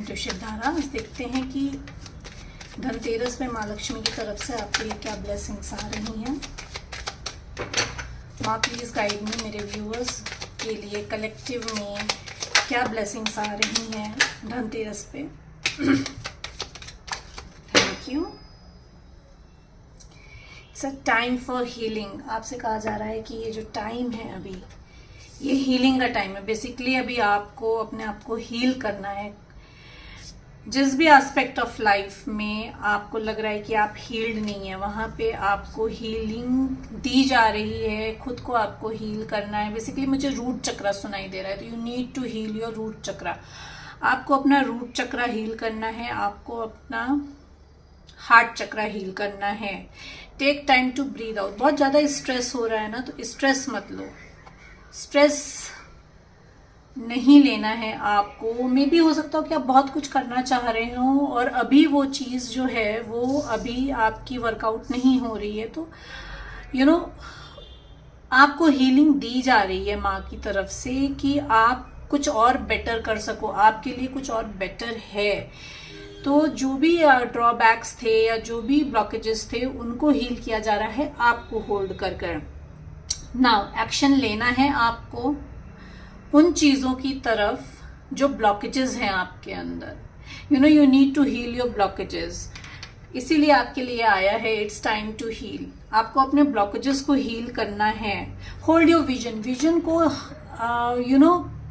Intuition धारा। देखते हैं कि धनतेरस में माँ लक्ष्मी की तरफ से आपके लिए क्या ब्लेसिंग्स आ रही हैं। माँ प्लीज़ गाइड मी, मेरे व्यूअर्स के लिए कलेक्टिव में क्या ब्लेसिंग्स आ रही हैं धनतेरस पे। Thank you. It's a time for healing. आपसे कहा जा रहा है कि ये जो टाइम है अभी, ये हीलिंग का टाइम है। बेसिकली अभी आपको अपने आप को हील करना है। जिस भी एस्पेक्ट ऑफ लाइफ में आपको लग रहा है कि आप हील्ड नहीं है, वहां पे आपको हीलिंग दी जा रही है। खुद को आपको हील करना है। बेसिकली मुझे रूट चक्रा सुनाई दे रहा है, तो you need to heal your root chakra. आपको अपना रूट चक्रा हील करना है, आपको अपना हार्ट चक्रा हील करना है। Take time to breathe out. बहुत ज्यादा स्ट्रेस हो रहा है ना, तो स्ट्रेस मत लो। स्ट्रेस नहीं लेना है आपको। मे भी हो सकता हो कि आप बहुत कुछ करना चाह रहे हो और अभी वो चीज़ जो है वो अभी आपकी वर्कआउट नहीं हो रही है, तो आपको हीलिंग दी जा रही है माँ की तरफ से कि आप कुछ और बेटर कर सको, आपके लिए कुछ और बेटर है। तो जो भी ड्रॉबैक्स थे या जो भी ब्लॉकेजेस थे उनको हील किया जा रहा है आपको होल्ड कर। नाउ एक्शन लेना है आपको उन चीजों की तरफ जो ब्लॉकेजेस हैं आपके अंदर। You need to heal your blockages. इसीलिए आपके लिए आया है इट्स टाइम टू हील। आपको अपने ब्लॉकेजेस को हील करना है। Hold your vision. विजन को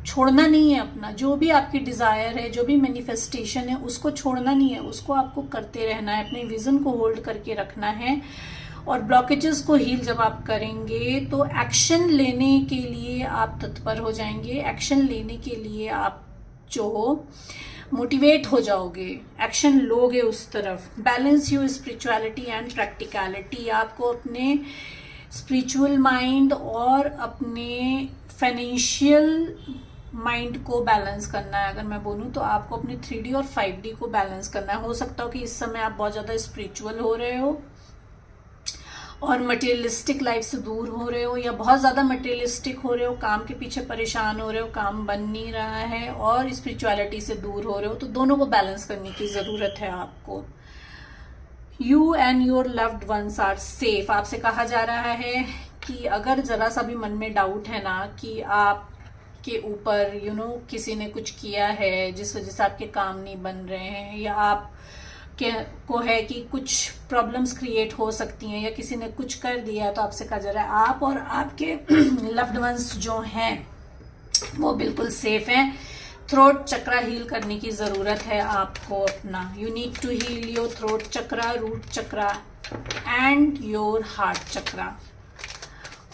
छोड़ना नहीं है अपना। जो भी आपकी डिजायर है, जो भी मैनिफेस्टेशन है, उसको छोड़ना नहीं है, उसको आपको करते रहना है। अपने विजन को होल्ड करके रखना है। और ब्लॉकेजेस को हील जब आप करेंगे तो एक्शन लेने के लिए आप तत्पर हो जाएंगे। एक्शन लेने के लिए आप जो मोटिवेट हो जाओगे, एक्शन लोगे उस तरफ। Balance your spirituality and practicality. आपको अपने स्पिरिचुअल माइंड और अपने फाइनेंशियल माइंड को बैलेंस करना है। अगर मैं बोलूँ तो आपको अपने 3D और 5D को बैलेंस करना है। हो सकता हो कि इस समय आप बहुत ज़्यादा स्पिरिचुअल हो रहे हो और मटेरियलिस्टिक लाइफ से दूर हो रहे हो, या बहुत ज़्यादा मटेरियलिस्टिक हो रहे हो, काम के पीछे परेशान हो रहे हो, काम बन नहीं रहा है, और स्पिरिचुअलिटी से दूर हो रहे हो। तो दोनों को बैलेंस करने की ज़रूरत है आपको। You and your loved ones are safe. आपसे कहा जा रहा है कि अगर ज़रा सा भी मन में डाउट है ना कि आपके ऊपर किसी ने कुछ किया है जिस वजह से आपके काम नहीं बन रहे हैं, या आप को है कि कुछ प्रॉब्लम्स क्रिएट हो सकती हैं, या किसी ने कुछ कर दिया, तो आपसे कहा जा रहा है आप और आपके लव्ड वंस जो हैं वो बिल्कुल सेफ हैं। थ्रोट चक्रा हील करने की ज़रूरत है आपको अपना। You need to heal your throat chakra, root chakra and your heart chakra.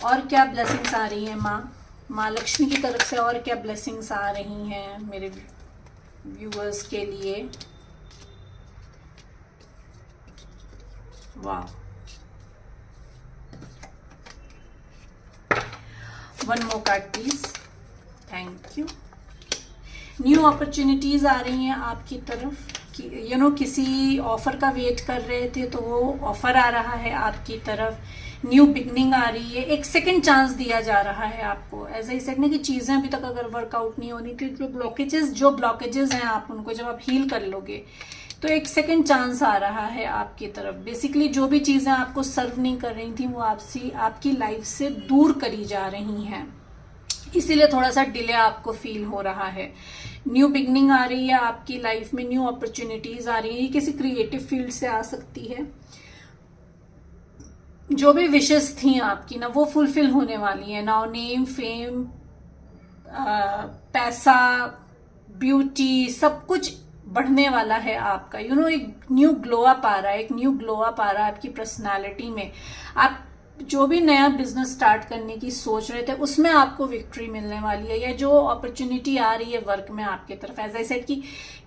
और क्या ब्लेसिंग्स आ रही हैं माँ लक्ष्मी की तरफ से? और क्या ब्लेसिंग्स आ रही हैं मेरे व्यूअर्स के लिए? वाह, one more card please. Thank you. New opportunities आ रही हैं आपकी तरफ कि किसी ऑफर का वेट कर रहे थे तो वो ऑफर आ रहा है आपकी तरफ। न्यू बिगनिंग आ रही है। एक सेकंड चांस दिया जा रहा है आपको। ऐसा ही सेकंड की चीजें अभी तक अगर वर्कआउट नहीं होनी थी, तो जो ब्लॉकेजेस हैं आप उनको जब आप हील कर लोगे तो एक सेकंड चांस आ रहा है आपकी तरफ। बेसिकली जो भी चीजें आपको सर्व नहीं कर रही थी वो आपकी लाइफ से दूर करी जा रही हैं, इसीलिए थोड़ा सा डिले आपको फील हो रहा है। न्यू बिगनिंग आ रही है आपकी लाइफ में। न्यू अपॉर्चुनिटीज आ रही है। ये किसी क्रिएटिव फील्ड से आ सकती है। जो भी विशेस थी आपकी ना, वो फुलफिल होने वाली है। नाउ नेम, फेम, पैसा, ब्यूटी, सब कुछ बढ़ने वाला है आपका। एक न्यू ग्लो अप आ रहा है। एक न्यू ग्लो अप आ रहा है आपकी पर्सनालिटी में। आप जो भी नया बिजनेस स्टार्ट करने की सोच रहे थे उसमें आपको विक्ट्री मिलने वाली है, या जो अपॉर्चुनिटी आ रही है वर्क में आपके तरफ, एज आई सेड कि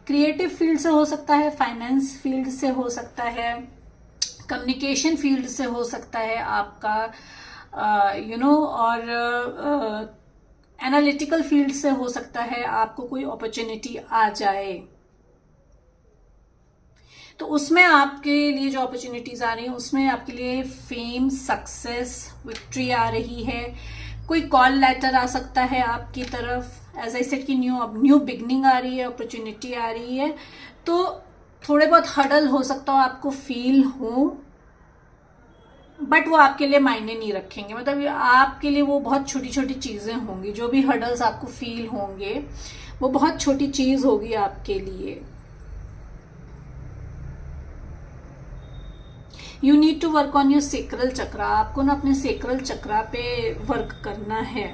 क्रिएटिव फील्ड से हो सकता है, फाइनेंस फील्ड से हो सकता है, कम्युनिकेशन फील्ड से हो सकता है आपका, और एनालिटिकल फील्ड से हो सकता है आपको कोई अपॉर्चुनिटी आ जाए। तो उसमें आपके लिए जो अपॉर्चुनिटीज आ रही हैं उसमें आपके लिए फेम, सक्सेस, विक्ट्री आ रही है। कोई कॉल लेटर आ सकता है आपकी तरफ। एज आई सेड कि न्यू बिगनिंग आ रही है, अपॉर्चुनिटी आ रही है, तो थोड़े बहुत हर्डल हो सकता हो आपको फील हो, बट वो आपके लिए मायने नहीं रखेंगे। मतलब आपके लिए वो बहुत छोटी छोटी चीजें होंगी, जो भी हर्डल्स आपको फील होंगे वो बहुत छोटी चीज होगी आपके लिए। You need to work on your sacral chakra, आपको ना अपने सेक्रल चक्रा पे वर्क करना है।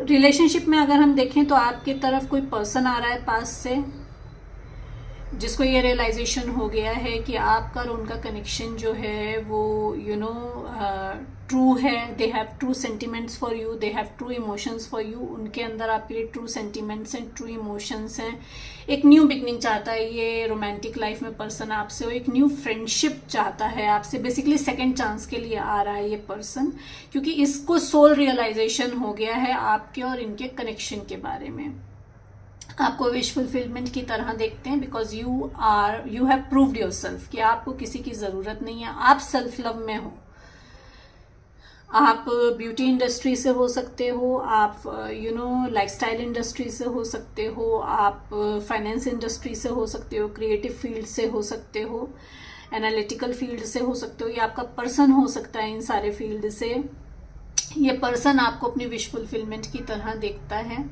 रिलेशनशिप में अगर हम देखें तो आपकी तरफ कोई पर्सन आ रहा है पास से, जिसको ये रियलाइजेशन हो गया है कि आपका और उनका कनेक्शन जो है वो ट्रू है। They have true sentiments for you, they have true emotions for you. उनके अंदर आपके लिए ट्रू सेंटिमेंट्स हैं, ट्रू इमोशंस हैं। एक न्यू बिगनिंग चाहता है ये रोमांटिक लाइफ में पर्सन आपसे, और एक न्यू फ्रेंडशिप चाहता है आपसे। बेसिकली सेकेंड चांस के लिए आ रहा है ये पर्सन, क्योंकि इसको सोल रियलाइजेशन हो गया है आपके और इनके कनेक्शन के बारे में। आपको विश फुलफिलमेंट की तरह देखते हैं, because you have proved yourself कि आपको किसी की जरूरत नहीं है, आप सेल्फ लव में हो। आप ब्यूटी इंडस्ट्री से हो सकते हो, आप लाइफस्टाइल इंडस्ट्री से हो सकते हो, आप फाइनेंस इंडस्ट्री से हो सकते हो, क्रिएटिव फील्ड से हो सकते हो, एनालिटिकल फील्ड से हो सकते हो, या आपका पर्सन हो सकता है इन सारे फील्ड से। ये पर्सन आपको अपनी विश फुलफिलमेंट की तरह देखता है।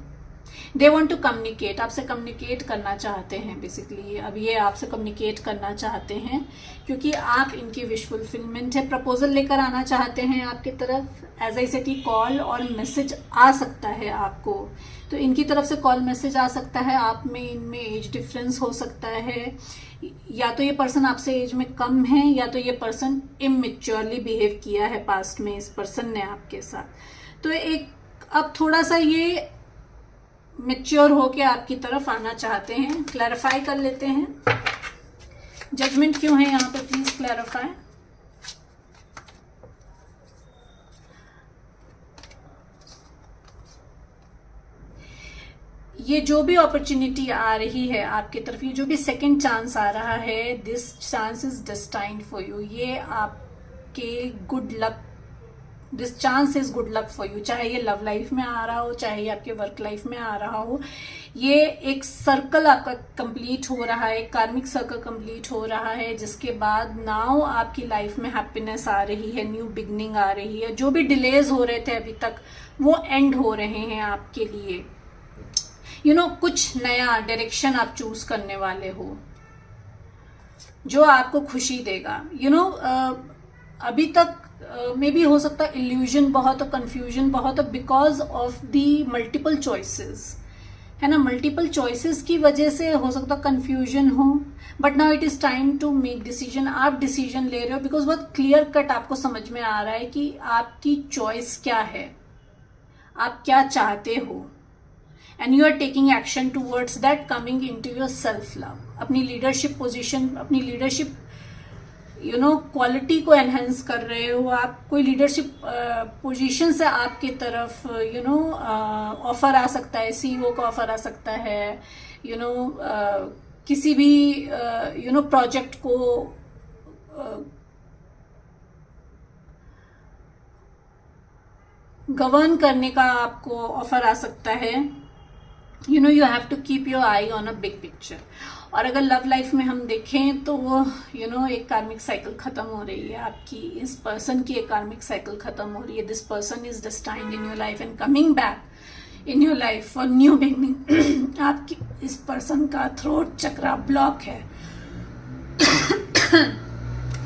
दे वॉन्ट टू कम्युनिकेट, आपसे कम्युनिकेट करना चाहते हैं। बेसिकली अब ये आपसे कम्युनिकेट करना चाहते हैं क्योंकि आप इनकी विश फुलफिलमेंट है। प्रपोजल लेकर आना चाहते हैं आपकी तरफ। एज आई सेड, कॉल और मैसेज आ सकता है आपको, तो इनकी तरफ से कॉल मैसेज आ सकता है। आप में इनमें एज डिफरेंस हो सकता है, या तो ये पर्सन आपसे एज में कम है, या तो ये पर्सन इमेच्योरली बिहेव किया है पास्ट में इस पर्सन ने आपके साथ। तो एक अब थोड़ा सा ये मैच्योर होके आपकी तरफ आना चाहते हैं। क्लैरिफाई कर लेते हैं, जजमेंट क्यों है यहाँ पे, प्लीज क्लैरिफाई। ये जो भी अपॉर्चुनिटी आ रही है आपकी तरफ, ये जो भी सेकंड चांस आ रहा है, this chance is destined for you. ये आपके good luck, this chance is good luck for you. चाहे ये लव लाइफ में आ रहा हो, चाहे ये आपके वर्क लाइफ में आ रहा हो, ये एक सर्कल आपका कंप्लीट हो रहा है, एक कार्मिक सर्कल कंप्लीट हो रहा है, जिसके बाद नाउ आपकी लाइफ में हैप्पीनेस आ रही है, न्यू बिगनिंग आ रही है। जो भी डिलेज हो रहे थे अभी तक, वो एंड हो रहे हैं आपके लिए। कुछ नया डायरेक्शन आप चूज करने वाले हो जो आपको खुशी देगा। अभी तक मे भी हो सकता है इल्यूजन बहुत और कंफ्यूजन बहुत, because of the multiple choices, है ना। मल्टीपल चॉइसेस की वजह से हो सकता है कंफ्यूजन हो, but now it is time to make decision. आप डिसीजन ले रहे हो बिकॉज बहुत क्लियर कट आपको समझ में आ रहा है कि आपकी चॉइस क्या है, आप क्या चाहते हो, and you are taking action towards that, coming into your self love. अपनी लीडरशिप पोजिशन, अपनी लीडरशिप क्वालिटी को एनहेंस कर रहे हो आप। कोई लीडरशिप पोजीशन से आपके तरफ ऑफर आ सकता है, सीईओ का ऑफर आ सकता है, किसी भी प्रोजेक्ट को गवर्न करने का आपको ऑफर आ सकता है। You have to keep your eye on a big picture. और अगर लव लाइफ में हम देखें तो एक कार्मिक साइकिल खत्म हो रही है आपकी, इस पर्सन की एक कार्मिक साइकिल खत्म हो रही है। This person is destined in your life and coming back in your life for new beginning. आपकी इस पर्सन का थ्रोट चक्रा ब्लॉक है।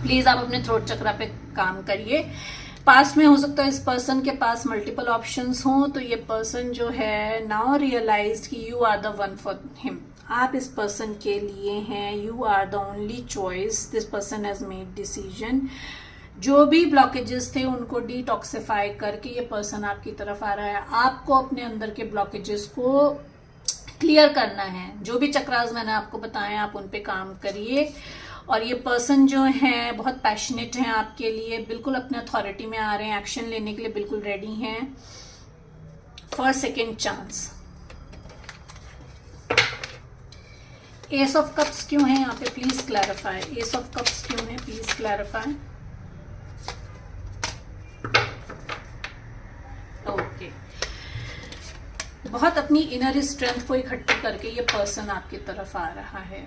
प्लीज आप अपने थ्रोट चक्रा पे काम करिए। पास्ट में हो सकता है इस पर्सन के पास मल्टीपल ऑप्शंस हों, तो ये पर्सन जो है नाउ रियलाइज कि you are the one for him. आप इस पर्सन के लिए हैं, you are the only choice. This person has made decision. जो भी ब्लॉकेजेस थे उनको डिटॉक्सिफाई करके ये पर्सन आपकी तरफ आ रहा है। आपको अपने अंदर के ब्लॉकेजेस को क्लियर करना है। जो भी चक्रास मैंने आपको बताए आप उन पे काम करिए। और ये पर्सन जो है बहुत पैशनेट हैं आपके लिए, बिल्कुल अपने अथॉरिटी में आ रहे हैं, एक्शन लेने के लिए बिल्कुल रेडी हैं for second chance. S of cups क्यों है यहाँ पे, please clarify. S of cups क्यों है, प्लीज क्लैरिफाई। बहुत अपनी इनर स्ट्रेंथ को इकट्ठी करके ये पर्सन आपकी तरफ आ रहा है।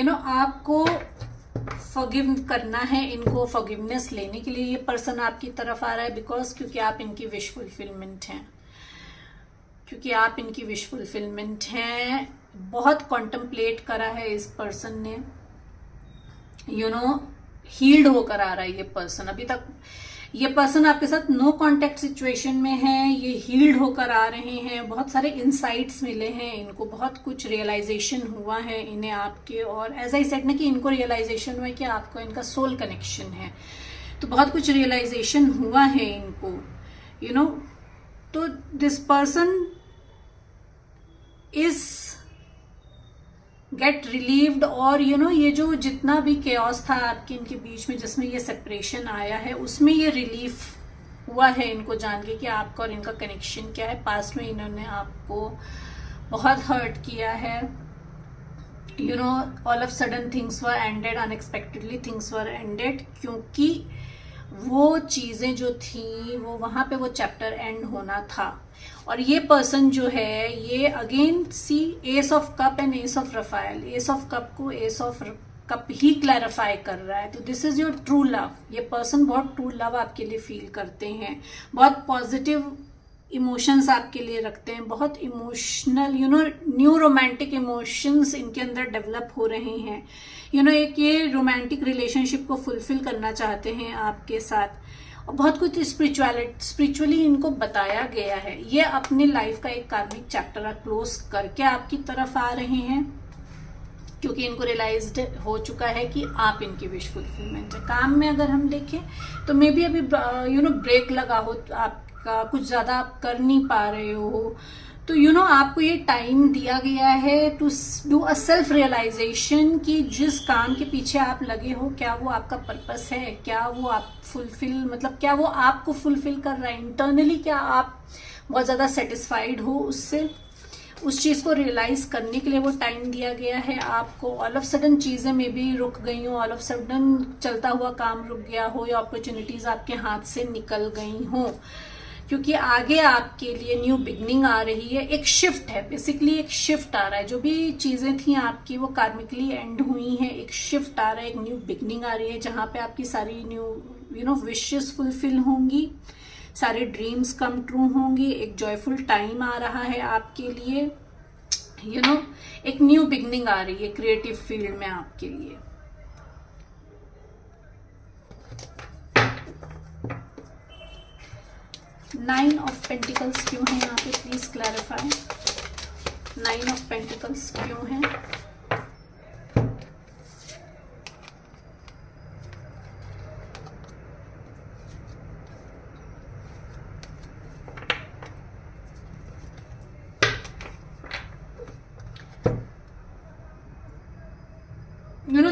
आपको फॉरगिव करना है, इनको फॉरगिवनेस लेने के लिए ये पर्सन आपकी तरफ आ रहा है, बिकॉज क्योंकि आप इनकी विश फुलफिलमेंट हैं, बहुत कॉन्टम्पलेट करा है इस पर्सन ने, हील्ड होकर आ रहा है ये पर्सन। अभी तक ये पर्सन आपके साथ नो कांटेक्ट सिचुएशन में है, ये हील्ड होकर आ रहे हैं, बहुत सारे इनसाइट्स मिले हैं इनको, बहुत कुछ रियलाइजेशन हुआ है इन्हें आपके, और एज आई सेड ना कि इनको रियलाइजेशन हुआ है कि आपको इनका सोल कनेक्शन है, तो बहुत कुछ रियलाइजेशन हुआ है इनको, तो this person is get relieved, और ये जो जितना भी केओस था आपके इनके बीच में, जिसमें ये सेपरेशन आया है, उसमें ये रिलीफ हुआ है इनको जान के कि आपका और इनका कनेक्शन क्या है। पास्ट में इन्होंने आपको बहुत हर्ट किया है, all of sudden things were ended, unexpectedly things were ended, क्योंकि वो चीजें जो थी वो वहां पे वो चैप्टर एंड होना था। और ये पर्सन जो है ये again see ace of cup and ace of Raphael, ace of cup को एस ऑफ कप ही क्लैरिफाई कर रहा है। तो this is your true love. ये पर्सन बहुत ट्रू लव आपके लिए फील करते हैं, बहुत पॉजिटिव इमोशंस आपके लिए रखते हैं, बहुत इमोशनल न्यू रोमांटिक इमोशंस इनके अंदर डेवलप हो रहे हैं। एक ये रोमांटिक रिलेशनशिप को फुलफिल करना चाहते हैं आपके साथ, और बहुत कुछ स्पिरिचुअली इनको बताया गया है। ये अपने लाइफ का एक कार्मिक चैप्टर क्लोज करके आपकी तरफ आ रहे हैं, क्योंकि इनको रियलाइज्ड हो चुका है कि आप इनकी विश फुलफिलमेंट है। काम में अगर हम देखें तो मे बी अभी ब्रेक लगा हो आपका, कुछ ज्यादा आप कर नहीं पा रहे हो, तो आपको ये टाइम दिया गया है to do a self realisation कि जिस काम के पीछे आप लगे हो, क्या वो आपका पर्पस है, क्या वो आप क्या वो आपको फुलफिल कर रहा है इंटरनली, क्या आप बहुत ज्यादा सेटिस्फाइड हो उससे। उस चीज को रियलाइज करने के लिए वो टाइम दिया गया है आपको। ऑल ऑफ सडन चीजें में भी रुक गई हो, ऑल ऑफ सडन चलता हुआ काम रुक गया हो, या अपॉर्चुनिटीज आपके हाथ से निकल गई हो, क्योंकि आगे आपके लिए न्यू बिगनिंग आ रही है। एक शिफ्ट है, बेसिकली एक शिफ्ट आ रहा है। जो भी चीजें थी आपकी वो कार्मिकली एंड हुई हैं, एक शिफ्ट आ रहा है, एक न्यू बिगनिंग आ रही है, जहां पे आपकी सारी न्यू विशेस फुलफिल होंगी, सारे ड्रीम्स कम ट्रू होंगे, एक जॉयफुल टाइम आ रहा है आपके लिए। एक न्यू बिगनिंग आ रही है क्रिएटिव फील्ड में आपके लिए। नाइन ऑफ पेंटिकल्स क्यों है यहाँ पे, please clarify. Nine of pentacles क्यों है?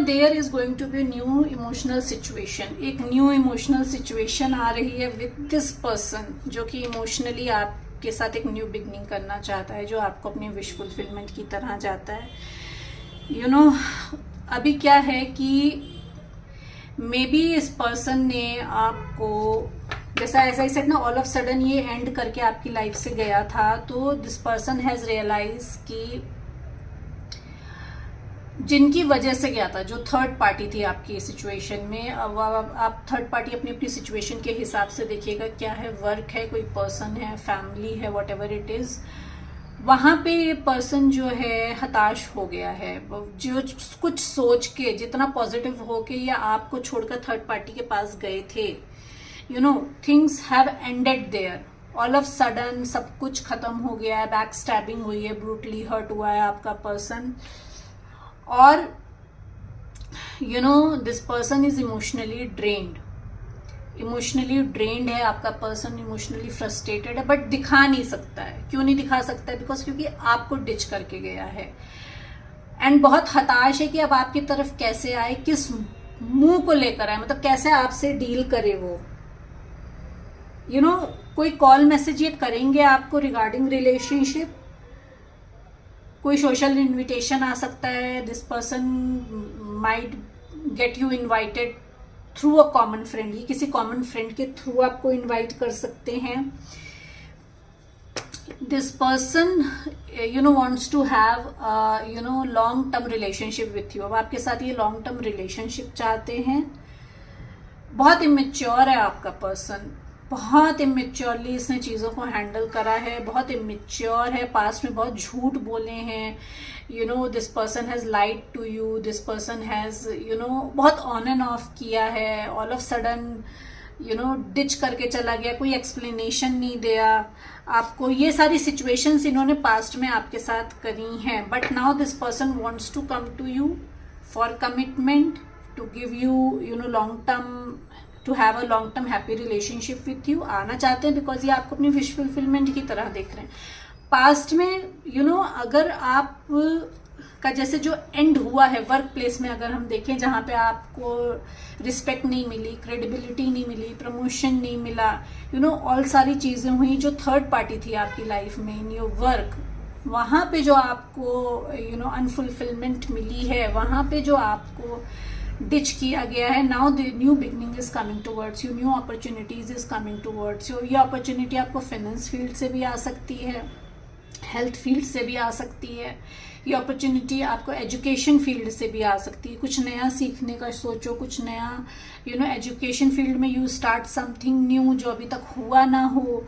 There is going to be new emotional situation. एक न्यू इमोशनल सिचुएशन आ रही है विद दिस पर्सन, जो कि इमोशनली आपके साथ एक न्यू बिगनिंग करना चाहता है, जो आपको अपनी विश फुलफिलमेंट की तरह जाता है। अभी क्या है कि मे बी इस पर्सन ने आपको, जैसा ऐसा ही सेट ना, ऑल ऑफ सडन ये एंड करके आपकी लाइफ से गया था, तो दिस पर्सन हैज रियलाइज कि जिनकी वजह से गया था, जो थर्ड पार्टी थी आपकी सिचुएशन में, अब आप थर्ड पार्टी अपनी अपनी सिचुएशन के हिसाब से देखिएगा, क्या है, वर्क है, कोई पर्सन है, फैमिली है, वट एवर इट इज, वहां पे ये पर्सन जो है हताश हो गया है। जो कुछ सोच के, जितना पॉजिटिव हो के या आपको छोड़कर थर्ड पार्टी के पास गए थे, things have ended there. All of sudden सब कुछ खत्म हो गया है, बैक स्टैबिंग हुई है, ब्रूटली हर्ट हुआ है आपका पर्सन, और this person is emotionally drained है आपका पर्सन, इमोशनली फ्रस्ट्रेटेड है, बट दिखा नहीं सकता है। क्यों नहीं दिखा सकता है? बिकॉज क्योंकि आपको डिच करके गया है, एंड बहुत हताश है कि अब आपकी तरफ कैसे आए, किस मुंह को लेकर आए, मतलब कैसे आपसे डील करे वो। कोई कॉल मैसेज ये करेंगे आपको रिगार्डिंग रिलेशनशिप, कोई सोशल इनविटेशन आ सकता है, this person might get you invited through a common friend, ये किसी कॉमन फ्रेंड के थ्रू आपको इनवाइट कर सकते हैं। this person wants to have long term relationship with you. अब आपके साथ ये long term relationship चाहते हैं. बहुत इमेच्योर है आपका पर्सन, बहुत इमेच्योरली इसने चीज़ों को हैंडल करा है, बहुत इमेच्योर है, पास्ट में बहुत झूठ बोले हैं. This person has lied to you, this person has बहुत ऑन एंड ऑफ किया है. ऑल ऑफ सडन डिच करके चला गया, कोई एक्सप्लेनेशन नहीं दिया आपको. ये सारी सिचुएशंस इन्होंने पास्ट में आपके साथ करी हैं. But now this person wants to come to you for commitment, to give you long term, to have a long term happy relationship with you. आना चाहते हैं बिकॉज ये आपको अपनी विश फुलफिलमेंट की तरह देख रहे हैं. पास्ट में अगर आप का जैसे जो एंड हुआ है वर्क प्लेस में, अगर हम देखें जहाँ पे आपको रिस्पेक्ट नहीं मिली, क्रेडिबिलिटी नहीं मिली, प्रमोशन नहीं मिला, ऑल सारी चीज़ें हुई जो थर्ड पार्टी थी आपकी लाइफ में इन योर वर्क, वहाँ पे जो आपको अनफुलफिलमेंट मिली है, वहाँ पे जो आपको डिच किया गया है. Now the new beginning is coming towards you, new opportunities is coming towards you. ये अपॉर्चुनिटी आपको फाइनेंस फील्ड से भी आ सकती है, हेल्थ फील्ड से भी आ सकती है. ये अपॉर्चुनिटी आपको एजुकेशन फील्ड से भी आ सकती है. कुछ नया सीखने का सोचो, कुछ नया एजुकेशन फील्ड में यू स्टार्ट समथिंग न्यू जो अभी तक हुआ ना हो.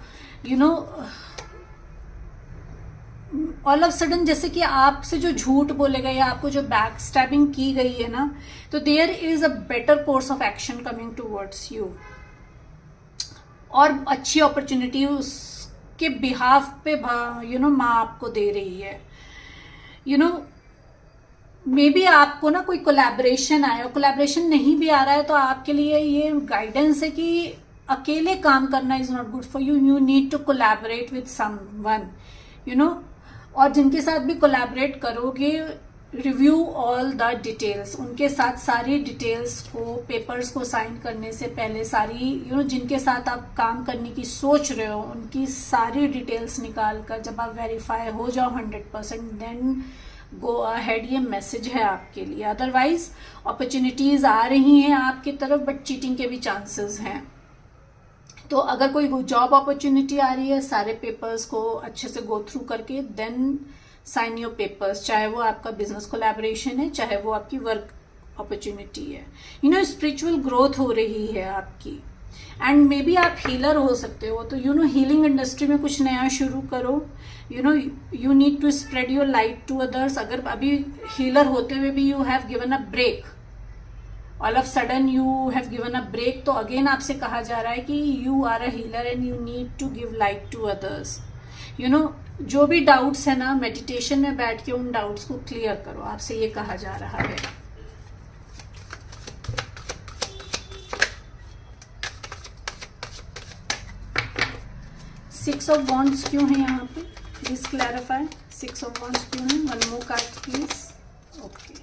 ऑल ऑफ सडन जैसे कि आपसे जो झूठ बोले गए, आपको जो बैक स्टैबिंग की गई है ना, तो there is a better course of action coming towards you. और अच्छी अपॉर्चुनिटी उसके बिहाफ पे माँ आपको दे रही है. मे बी आपको ना कोई कोलैबोरेशन आया, कोलैबोरेशन नहीं भी आ रहा है तो आपके लिए ये गाइडेंस है कि अकेले काम करना is not good for you. You need to collaborate with someone, और जिनके साथ भी कोलैबोरेट करोगे, रिव्यू ऑल द डिटेल्स. उनके साथ सारी डिटेल्स को, पेपर्स को साइन करने से पहले सारी जिनके साथ आप काम करने की सोच रहे हो, उनकी सारी डिटेल्स निकाल कर जब आप वेरीफाई हो जाओ 100%, देन गो अहेड. ये मैसेज है आपके लिए. अदरवाइज अपॉर्चुनिटीज आ रही हैं आपकी तरफ, बट चीटिंग के भी चांसेस हैं. तो अगर कोई जॉब अपॉर्चुनिटी आ रही है, सारे पेपर्स को अच्छे से गो थ्रू करके देन साइन योर पेपर्स. चाहे वो आपका बिजनेस कोलैबोरेशन है, चाहे वो आपकी वर्क अपॉर्चुनिटी है. स्पिरिचुअल ग्रोथ हो रही है आपकी. एंड मे बी आप हीलर हो सकते हो, तो हीलिंग इंडस्ट्री में कुछ नया शुरू करो. You need to spread your light to others. अगर अभी हीलर होते हुए भी you have given a break, all of sudden you have given a break, तो अगेन आपसे कहा जा रहा है कि you are a healer and you need to give light to others. जो भी डाउट्स है ना, मेडिटेशन में बैठ के उन डाउट्स को क्लियर करो, आपसे ये कहा जा रहा है. सिक्स ऑफ वॉन्ड्स क्यों है यहाँ पे, please clarify. Six of wands क्यों है? One more card please. Okay,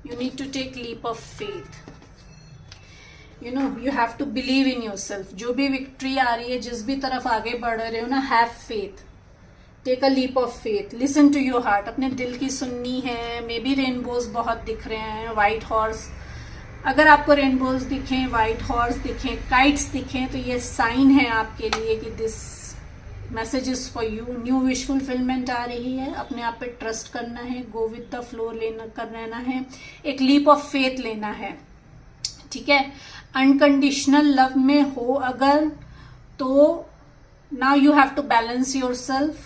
you need to take leap of faith. You have to believe in yourself. जो भी विक्ट्री आ रही है, जिस भी तरफ आगे बढ़ रहे हो ना, have faith. Take a leap of faith. Listen to your heart. अपने दिल की सुननी है. मे बी रेनबोज बहुत दिख रहे हैं, व्हाइट हॉर्स. अगर आपको रेनबोज दिखें, व्हाइट हॉर्स दिखें, काइट्स दिखें, तो ये साइन है आपके लिए कि this message is for you. New wish fulfilment आ रही है. अपने आप पे ट्रस्ट करना है, गो विद द फ्लो करना है, एक लीप ऑफ फेथ लेना है. ठीक है. अनकंडीशनल लव में हो अगर, तो now you have to balance your self.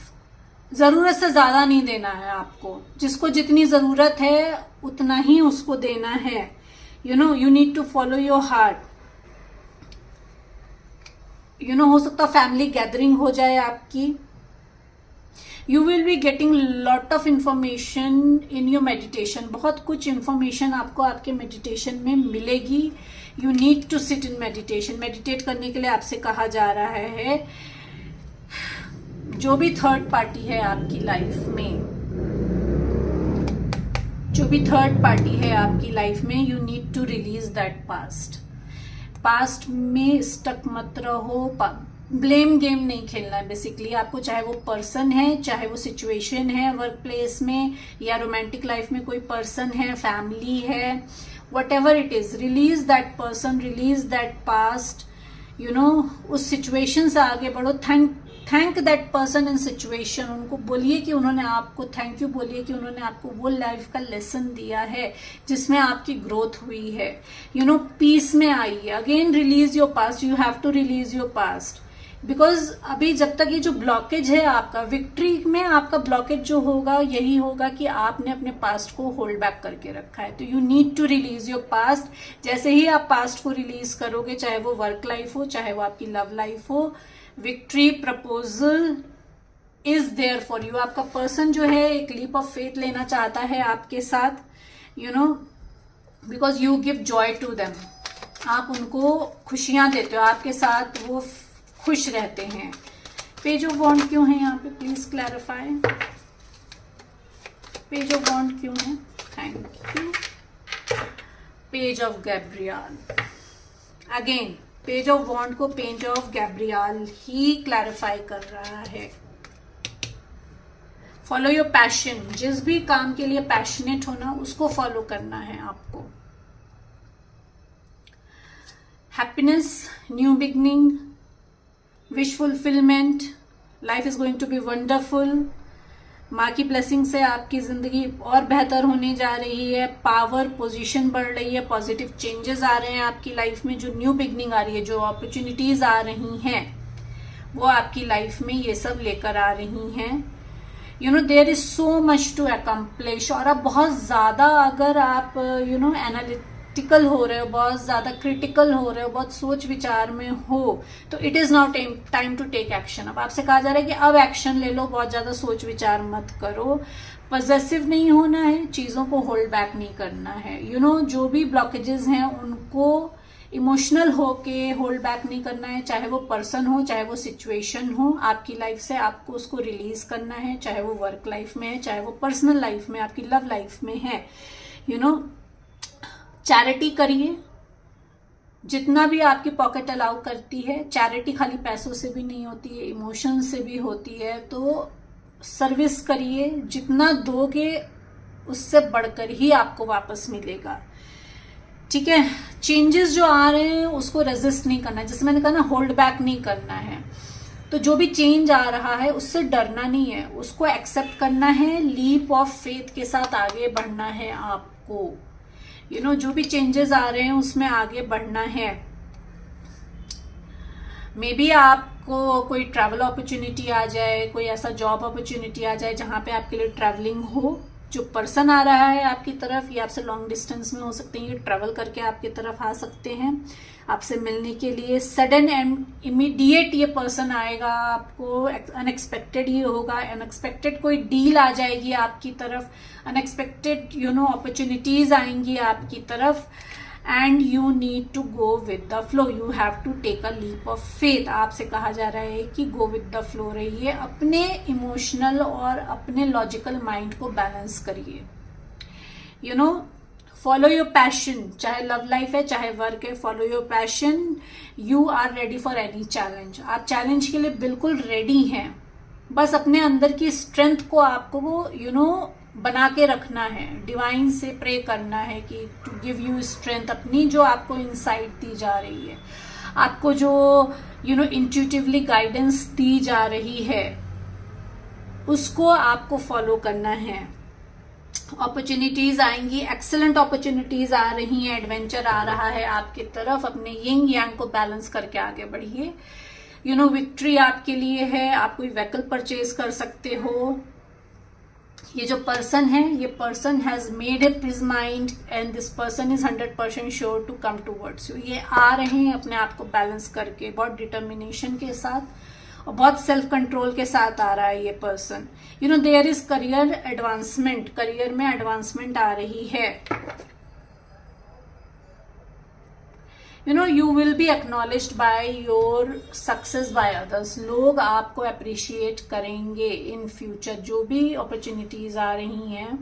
जरूरत से ज्यादा नहीं देना है आपको. जिसको जितनी जरूरत है उतना ही उसको देना है. You need to follow your heart. हो सकता फैमिली गैदरिंग हो जाए आपकी. You will be getting lot of information in your meditation. बहुत कुछ इंफॉर्मेशन आपको आपके मेडिटेशन में मिलेगी. You need to sit in meditation. Meditate करने के लिए आपसे कहा जा रहा है. जो भी थर्ड पार्टी है आपकी लाइफ में, जो भी थर्ड पार्टी है आपकी लाइफ में, you need to release that past. Past में स्टक मत रहो. ब्लेम गेम नहीं खेलना है बेसिकली आपको. चाहे वो पर्सन है, चाहे वो सिचुएशन है वर्क प्लेस में, या रोमांटिक लाइफ में कोई पर्सन है, फैमिली है, what ever it is, release that person, release that past. उस सिचुएशन से आगे बढ़ो। Thank that person in situation, उनको बोलिए कि उन्होंने आपको, थैंक यू बोलिए कि उन्होंने आपको वो लाइफ का लेसन दिया है जिसमें आपकी ग्रोथ हुई है। पीस में आइए। Again release your past, you have to release your past, because अभी जब तक ये जो ब्लॉकेज है आपका, विक्ट्री में आपका ब्लॉकेज जो होगा यही होगा कि आपने अपने पास्ट को होल्ड बैक करके रखा है। तो you need to release your past. जैसे ही आप पास्ट को रिलीज करोगे, चाहे वो वर्क लाइफ हो, चाहे वो आपकी लव लाइफ हो, victory proposal is there for you. आपका पर्सन जो है एक लीप ऑफ फेथ लेना चाहता है आपके साथ, because you give joy to them. आप उनको खुशियां देते हो, आपके साथ वो खुश रहते हैं। पेज ऑफ वॉन्ड क्यों है यहाँ पे, please clarify. Page of wand क्यों है, thank you. Page of Gabriel, again page of wand को पेज ऑफ गैब्रियल ही क्लैरिफाई कर रहा है। फॉलो योर पैशन, जिस भी काम के लिए पैशनेट होना उसको फॉलो करना है आपको। Happiness, new beginning, wish fulfilment, life is going to be wonderful. माँ की ब्लेसिंग से आपकी जिंदगी और बेहतर होने जा रही है। पावर, पोजीशन बढ़ रही है, पॉजिटिव चेंजेस आ रहे हैं आपकी लाइफ में। जो न्यू बिगनिंग आ रही है, जो अपॉर्चुनिटीज आ रही हैं, वो आपकी लाइफ में ये सब लेकर आ रही हैं। There is so much to accomplish. और अब बहुत ज्यादा अगर आप एनालिटिकल हो रहे हो, बहुत ज्यादा क्रिटिकल हो रहे हो, बहुत सोच विचार में हो, तो it is now time to take action. अब आपसे कहा जा रहा है कि अब एक्शन ले लो, बहुत ज्यादा सोच विचार मत करो। पॉजेसिव नहीं होना है, चीजों को होल्ड बैक नहीं करना है। जो भी ब्लॉकेजेस हैं उनको इमोशनल होके होल्ड बैक नहीं करना है। चाहे वो पर्सन हो, चाहे वो सिचुएशन हो आपकी लाइफ से, आपको उसको रिलीज करना है। चाहे वो वर्क लाइफ में है, चाहे वो पर्सनल लाइफ में, आपकी लव लाइफ में है। चैरिटी करिए जितना भी आपकी पॉकेट अलाउ करती है। चैरिटी खाली पैसों से भी नहीं होती है, इमोशन से भी होती है। तो सर्विस करिए, जितना दोगे उससे बढ़कर ही आपको वापस मिलेगा। ठीक है, चेंजेस जो आ रहे हैं उसको रेजिस्ट नहीं करना है, जैसे मैंने कहा ना, होल्ड बैक नहीं करना है। तो जो भी चेंज आ रहा है उससे डरना नहीं है, उसको एक्सेप्ट करना है। लीप ऑफ फेथ के साथ आगे बढ़ना है आपको। जो भी चेंजेस आ रहे हैं उसमें आगे बढ़ना है। मे बी आपको कोई ट्रैवल अपॉर्चुनिटी आ जाए, कोई ऐसा जॉब अपॉर्चुनिटी आ जाए जहां पे आपके लिए ट्रैवलिंग हो। जो पर्सन आ रहा है आपकी तरफ, ये आपसे लॉन्ग डिस्टेंस में हो सकते हैं, ये ट्रैवल करके आपकी तरफ आ सकते हैं आपसे मिलने के लिए। सडन एंड इमीडिएट ये पर्सन आएगा आपको, अनएक्सपेक्टेड ही होगा। अनएक्सपेक्टेड कोई डील आ जाएगी आपकी तरफ, अनएक्सपेक्टेड अपॉर्चुनिटीज आएंगी आपकी तरफ। And you need to go with the flow, you have to take a leap of faith. आपसे कहा जा रहा है कि गो विद द फ्लो रहिए, अपने इमोशनल और अपने लॉजिकल माइंड को बैलेंस करिए। फॉलो योर पैशन, चाहे लव लाइफ है चाहे वर्क है, follow your passion. You are ready for any challenge, आप चैलेंज के लिए बिल्कुल रेडी हैं। बस अपने अंदर की स्ट्रेंथ को आपको बना के रखना है, डिवाइन से प्रे करना है कि टू गिव यू स्ट्रेंथ। अपनी जो आपको इंसाइट दी जा रही है, आपको जो इंट्यूटिवली गाइडेंस दी जा रही है, उसको आपको फॉलो करना है। अपॉर्चुनिटीज आएंगी, एक्सेलेंट अपॉर्चुनिटीज आ रही हैं, एडवेंचर आ रहा है आपकी तरफ। अपने यिंग यांग को बैलेंस करके आगे बढ़िए। विक्ट्री आपके लिए है, आप कोई व्हीकल परचेज कर सकते हो। ये जो पर्सन है, ये person has made up his mind and this person is 100% sure to come towards you. ये आ रहे हैं अपने आप को बैलेंस करके, बहुत डिटर्मिनेशन के साथ और बहुत सेल्फ कंट्रोल के साथ आ रहा है ये person. There is career advancement, career में एडवांसमेंट आ रही है। you will be acknowledged by your success by others। लोग आपको अप्रिशिएट करेंगे इन फ्यूचर। जो भी अपॉर्चुनिटीज आ रही हैं,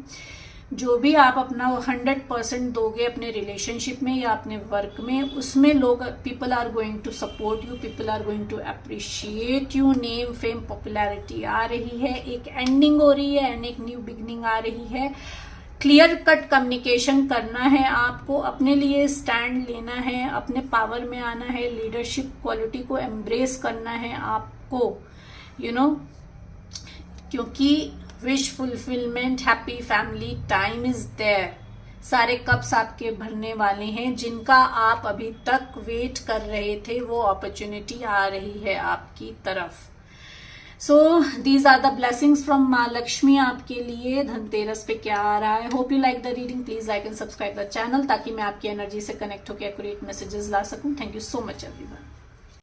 जो भी आप अपना 100% दोगे अपने रिलेशनशिप में या अपने वर्क में, उसमें लोग, people are going to support you, people are going to appreciate you. Name, fame, popularity आ रही है, एक एंडिंग हो रही है एंड एक न्यू बिगनिंग आ रही है। क्लियर कट कम्युनिकेशन करना है आपको, अपने लिए स्टैंड लेना है, अपने पावर में आना है, लीडरशिप क्वालिटी को एम्ब्रेस करना है आपको, क्योंकि wish fulfilment, happy family time is there. सारे कप्स आपके भरने वाले हैं, जिनका आप अभी तक वेट कर रहे थे वो अपॉर्चुनिटी आ रही है आपकी तरफ। So these are the blessings from माँ लक्ष्मी आपके लिए धनतेरस पे क्या आ रहा है। Hope you like the reading. Please like and subscribe the channel ताकि मैं आपकी एनर्जी से कनेक्ट होकर एक्यूरेट मैसेजेस ला सकूं। Thank you so much everyone.